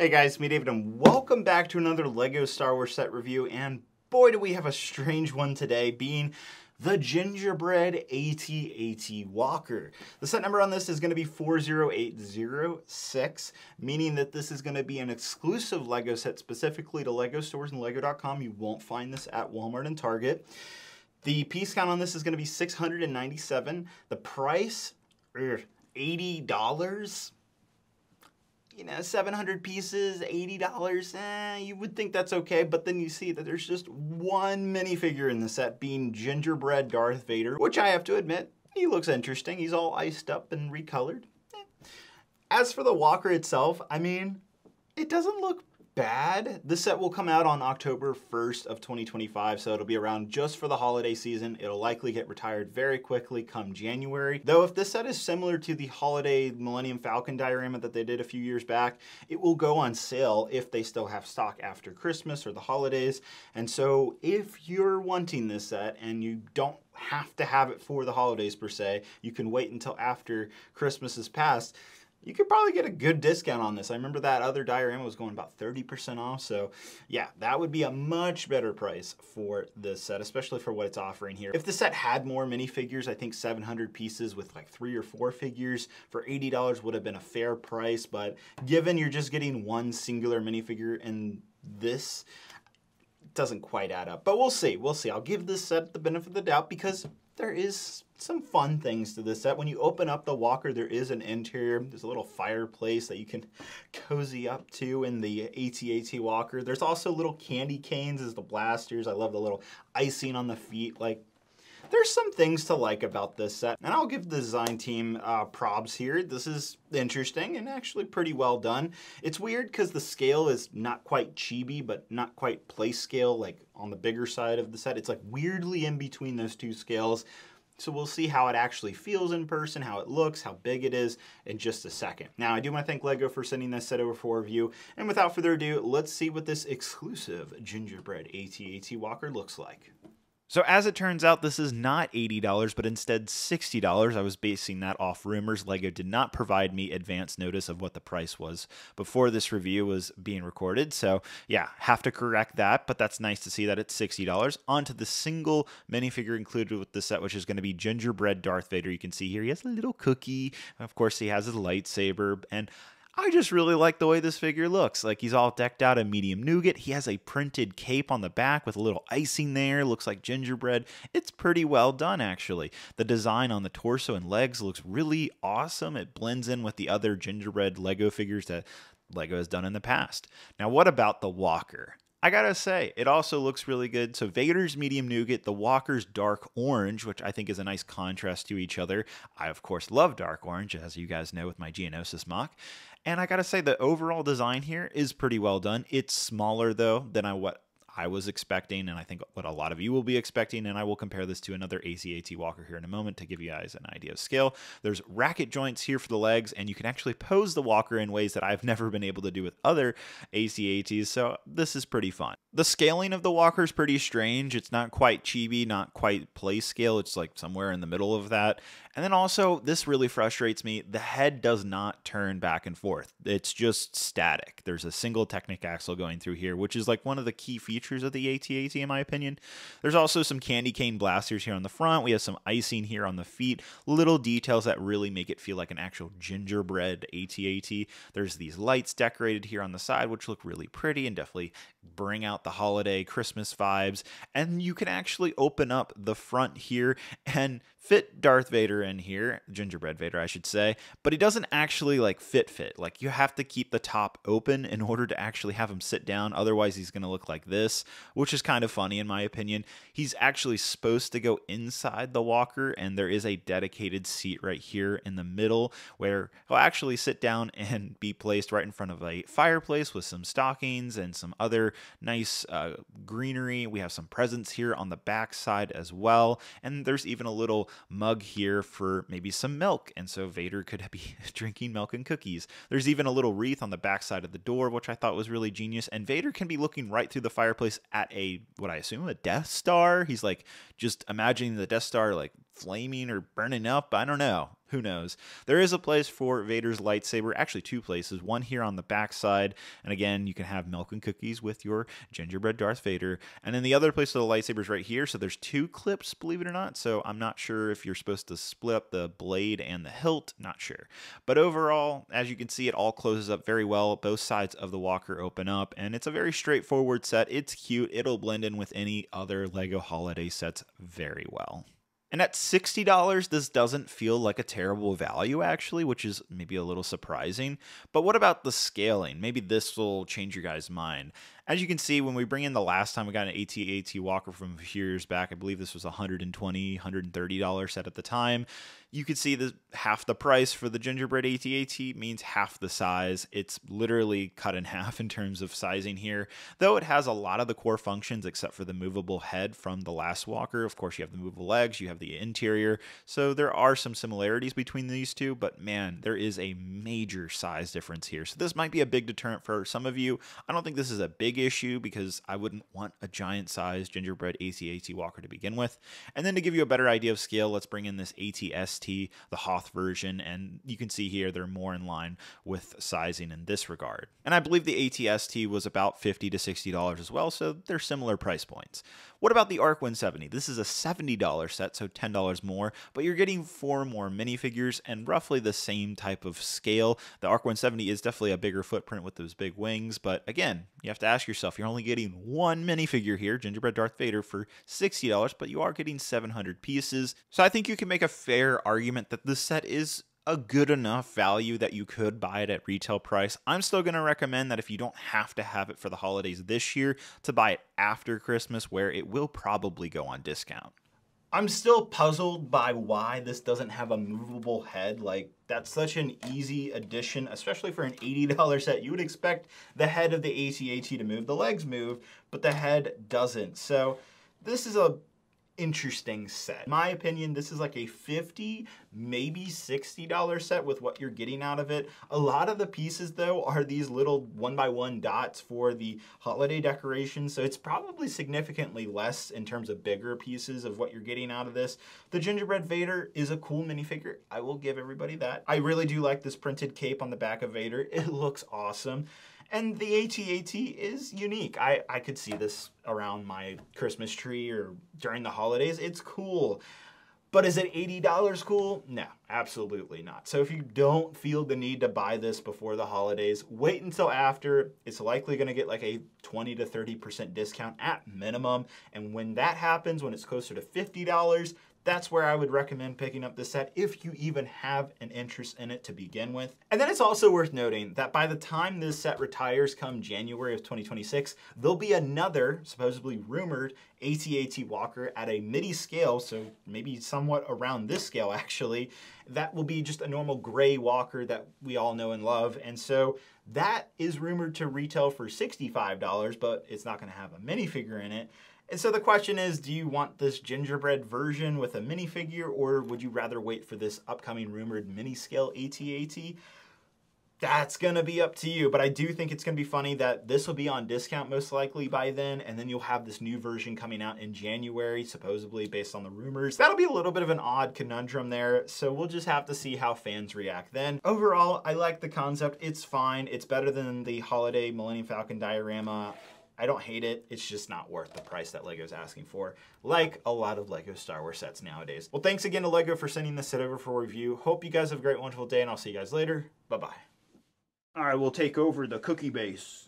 Hey guys, me David, and welcome back to another LEGO Star Wars set review, and boy do we have a strange one today, being the Gingerbread AT-AT Walker. The set number on this is going to be 40806, meaning that this is going to be an exclusive LEGO set specifically to LEGO stores and LEGO.com. You won't find this at Walmart and Target. The piece count on this is going to be 697. The price, $80. You know, 700 pieces, $80, you would think that's okay, but then you see that there's just one minifigure in the set, being Gingerbread Darth Vader, which I have to admit, he looks interesting. He's all iced up and recolored. As for the walker itself, I mean, it doesn't look bad. This set will come out on October 1st of 2025, so it'll be around just for the holiday season. It'll likely get retired very quickly come January. Though if this set is similar to the holiday Millennium Falcon diorama that they did a few years back, it will go on sale if they still have stock after Christmas or the holidays. And so if you're wanting this set and you don't have to have it for the holidays per se, you can wait until after Christmas is passed, you could probably get a good discount on this. I remember that other diorama was going about 30% off. So yeah, that would be a much better price for this set, especially for what it's offering here. If the set had more minifigures, I think 700 pieces with like 3 or 4 figures for $80 would have been a fair price. But given you're just getting one singular minifigure in this, it doesn't quite add up. But we'll see. We'll see. I'll give this set the benefit of the doubt because there is some fun things to this set. When you open up the walker, there is an interior. There's a little fireplace that you can cozy up to in the AT-AT walker. There's also little candy canes as the blasters. I love the little icing on the feet. Like, there's some things to like about this set, and I'll give the design team props here. This is interesting and actually pretty well done. It's weird because the scale is not quite chibi, but not quite place scale, like on the bigger side of the set. It's like weirdly in between those two scales. So we'll see how it actually feels in person, how it looks, how big it is in just a second. Now, I do want to thank LEGO for sending this set over for review. And without further ado, let's see what this exclusive Gingerbread AT-AT Walker looks like. So as it turns out, this is not $80, but instead $60. I was basing that off rumors. LEGO did not provide me advance notice of what the price was before this review was being recorded. So yeah, have to correct that, but that's nice to see that it's $60. On to the single minifigure included with the set, which is going to be Gingerbread Darth Vader. You can see here he has a little cookie. Of course, he has his lightsaber, and I just really like the way this figure looks. Like, he's all decked out in medium nougat. He has a printed cape on the back with a little icing there. Looks like gingerbread. It's pretty well done, actually. The design on the torso and legs looks really awesome. It blends in with the other gingerbread LEGO figures that LEGO has done in the past. Now, what about the walker? I gotta say, it also looks really good. So Vader's medium nougat, the walker's dark orange, which I think is a nice contrast to each other. I, of course, love dark orange, as you guys know with my Geonosis mock. And I gotta say, the overall design here is pretty well done. It's smaller, though, than what I was expecting, and I think what a lot of you will be expecting, and I will compare this to another AT-AT walker here in a moment to give you guys an idea of scale. There's racket joints here for the legs, and you can actually pose the walker in ways that I've never been able to do with other AT-ATs, so this is pretty fun. The scaling of the walker is pretty strange. It's not quite chibi, not quite place scale. It's like somewhere in the middle of that. And then also, this really frustrates me. The head does not turn back and forth. It's just static. There's a single Technic axle going through here, which is like one of the key features of the AT-AT in my opinion. There's also some candy cane blasters here on the front. We have some icing here on the feet. Little details that really make it feel like an actual gingerbread AT-AT. There's these lights decorated here on the side, which look really pretty and definitely bring out the holiday Christmas vibes. And you can actually open up the front here and fit Darth Vader in here, Gingerbread Vader I should say, but he doesn't actually like fit. Like, you have to keep the top open in order to actually have him sit down, otherwise he's going to look like this, which is kind of funny in my opinion. He's actually supposed to go inside the walker, and there is a dedicated seat right here in the middle where he'll actually sit down and be placed right in front of a fireplace with some stockings and some other nice greenery. We have some presents here on the back side as well, and there's even a little mug here for maybe some milk, and so Vader could be drinking milk and cookies. There's even a little wreath on the back side of the door, which I thought was really genius, and Vader can be looking right through the fireplace at what I assume a Death Star. He's like just imagining the Death Star like flaming or burning up. I don't know. Who knows? There is a place for Vader's lightsaber, actually two places, one here on the back side, and again, you can have milk and cookies with your gingerbread Darth Vader, and then the other place for the lightsaber's right here, so there's two clips, believe it or not, so I'm not sure if you're supposed to split up the blade and the hilt, not sure. But overall, as you can see, it all closes up very well, both sides of the walker open up, and it's a very straightforward set. It's cute, it'll blend in with any other LEGO holiday sets very well. And at $60, this doesn't feel like a terrible value, actually, which is maybe a little surprising. But what about the scaling? Maybe this will change your guys' mind. As you can see, when we bring in the last time we got an AT-AT Walker from a few years back, I believe this was a $120, $130 set at the time. You could see that half the price for the Gingerbread AT-AT means half the size. It's literally cut in half in terms of sizing here, though it has a lot of the core functions except for the movable head from the last Walker. Of course, you have the movable legs, you have the interior, so there are some similarities between these two, but man, there is a major size difference here. So this might be a big deterrent for some of you. I don't think this is a big issue because I wouldn't want a giant size Gingerbread AT-AT Walker to begin with. And then to give you a better idea of scale, let's bring in this AT-ST, the Hoth version, and you can see here they're more in line with sizing in this regard. And I believe the AT-ST was about $50 to $60 as well, so they're similar price points. What about the ARC 170? This is a $70 set, so $10 more, but you're getting 4 more minifigures and roughly the same type of scale. The ARC 170 is definitely a bigger footprint with those big wings, but again, you have to ask yourself, you're only getting one minifigure here, Gingerbread Darth Vader, for $60, but you are getting 700 pieces. So I think you can make a fair argument that this set is a good enough value that you could buy it at retail price. I'm still going to recommend that if you don't have to have it for the holidays this year, to buy it after Christmas, where it will probably go on discount. I'm still puzzled by why this doesn't have a movable head. Like, that's such an easy addition, especially for an $80 set. You would expect the head of the AT-AT to move, the legs move, but the head doesn't. So this is a interesting set. In my opinion, this is like a $50, maybe $60 set with what you're getting out of it. A lot of the pieces though are these little 1x1 dots for the holiday decorations, so it's probably significantly less in terms of bigger pieces of what you're getting out of this. The Gingerbread Vader is a cool minifigure. I will give everybody that. I really do like this printed cape on the back of Vader. It looks awesome. And the AT-AT is unique. I could see this around my Christmas tree or during the holidays. It's cool. But is it $80 cool? No, absolutely not. So if you don't feel the need to buy this before the holidays, wait until after. It's likely going to get like a 20 to 30% discount at minimum. And when that happens, when it's closer to $50, that's where I would recommend picking up this set if you even have an interest in it to begin with. And then it's also worth noting that by the time this set retires come January of 2026, there'll be another, supposedly rumored, AT-AT Walker at a midi scale, so maybe somewhat around this scale actually, that will be just a normal gray Walker that we all know and love. And so that is rumored to retail for $65, but it's not gonna have a minifigure in it. And so the question is, do you want this gingerbread version with a minifigure, or would you rather wait for this upcoming rumored mini-scale AT-AT? That's gonna be up to you, but I do think it's gonna be funny that this will be on discount most likely by then, and then you'll have this new version coming out in January, supposedly based on the rumors. That'll be a little bit of an odd conundrum there, so we'll just have to see how fans react then. Overall, I like the concept. It's fine. It's better than the holiday Millennium Falcon diorama. I don't hate it, it's just not worth the price that LEGO's asking for, like a lot of LEGO Star Wars sets nowadays. Well, thanks again to LEGO for sending this set over for review. Hope you guys have a great, wonderful day, and I'll see you guys later. Bye-bye. I will take over the cookie base.